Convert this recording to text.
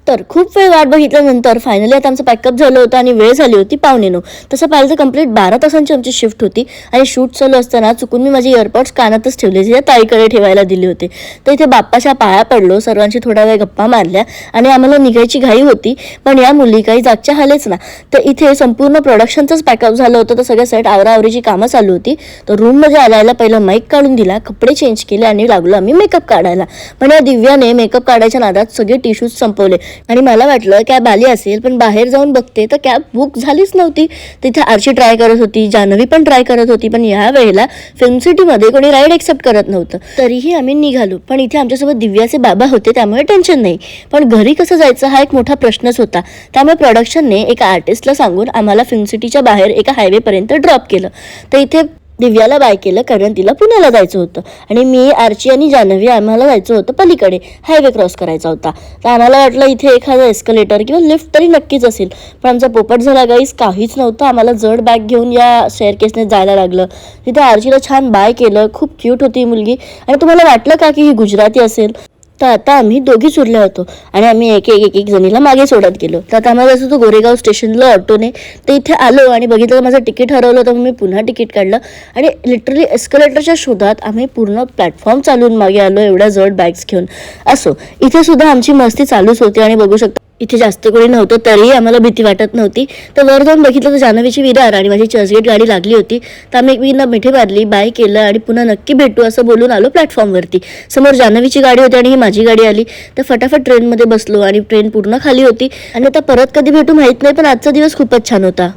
तर खूप वेळ वाट बघितल्यानंतर फायनली आता आमचं पॅकअप झालं होतं आणि वेळ झाली होती 9:15. तसं पाहिलं तर कंप्लीट 12 तासांची आमची शिफ्ट होती आणि शूट चालू असताना चुकून मी माझे इयरपॉड्स कानातच ठेवले, जे ताईकडे ठेवायला दिले होते. तर इथे बाप्पाच्या पाया पडलो, सर्वांशी थोडा वेळ गप्पा मारल्या आणि आम्हाला निघायची घाई होती. पण या मुली काही जागच्या हालेच ना. तर इथे संपूर्ण प्रोडक्शनचंच पॅकअप झालं होतं. तर सगळ्या सेट आवराआवरीची कामं चालू होती. तर रूममध्ये आल्याला पहिलं माईक काढून दिला, कपडे चेंज केले आणि लागलो आम्ही मेकअप काढायला. पण या दिव्याने मेकअप काढायच्या नादात सगळे टिश्यूज संपवले आणि मला वाटलं कॅब आली असेल, पण बाहेर जाऊन बघते तर कॅब बुक झालीच नव्हती. तिथे आरची ट्राय करत होती, जान्हवी पण ट्राय करत होती, पण या वेळेला फिल्म सिटीमध्ये कोणी राईड एक्सेप्ट करत नव्हतं. तरीही आम्ही निघालो. पण इथे आमच्यासोबत दिव्याचे बाबा होते, त्यामुळे टेन्शन नाही. पण घरी कसं जायचं हा एक मोठा प्रश्नच होता. त्यामुळे प्रोडक्शनने एका आर्टिस्टला सांगून आम्हाला फिल्म सिटीच्या बाहेर एका हायवेपर्यंत ड्रॉप केलं. तर इथे दिव्याला बाय केलं, कारण तिला पुण्याला जायचं होतं आणि मी, आर्ची आणि जान्हवी आम्हाला जायचं होतं पलीकडे, हायवे क्रॉस करायचा होता. तर आम्हाला वाटलं इथे एखादं एस्कलेटर किंवा लिफ्ट तरी नक्कीच असेल. पण आमचा पोपट झाला गाईस, काहीच नव्हतं. आम्हाला जड बॅग घेऊन या स्टेअरकेसने जायला लागलं. तिथे आर्चीला छान बाय केलं, खूप क्यूट होती मुलगी. आणि तुम्हाला वाटलं का की ही गुजराती असेल? तर आता आम्ही दोघीच उरले होतो आणि आम्ही एक जणीला मागे सोडत गेलो. तर आता आम्हाला जायचं होतं गोरेगाव स्टेशनला ऑटोने. तर इथे आलो आणि बघितलं माझं तिकीट हरवलं होतं. मग मी पुन्हा तिकीट काढलं आणि लिटरली एस्कलेटरच्या शोधात आम्ही पूर्ण प्लॅटफॉर्म चालून मागे आलो, एवढ्या जड बॅग्स घेऊन. असो, इथे सुद्धा आमची मस्ती चालूच होती आणि बघू शकता इथे जास्त कोणी नव्हतं, तरीही आम्हाला भीती वाटत नव्हती. तर वर जाऊन बघितलं तर जान्हवीची विरार आणि माझी चर्चगेट गाडी लागली होती. तर आम्ही एकमेकींना मिठी मारली, बाय केलं आणि पुन्हा नक्की भेटू असं बोलून आलो प्लॅटफॉर्मवरती. समोर जान्हवीची गाडी होती आणि ही माझी गाडी आली. तर फटाफट ट्रेनमध्ये बसलो आणि ट्रेन पूर्ण खाली होती आणि आता परत कधी भेटू माहीत नाही, पण आजचा दिवस खूपच छान होता.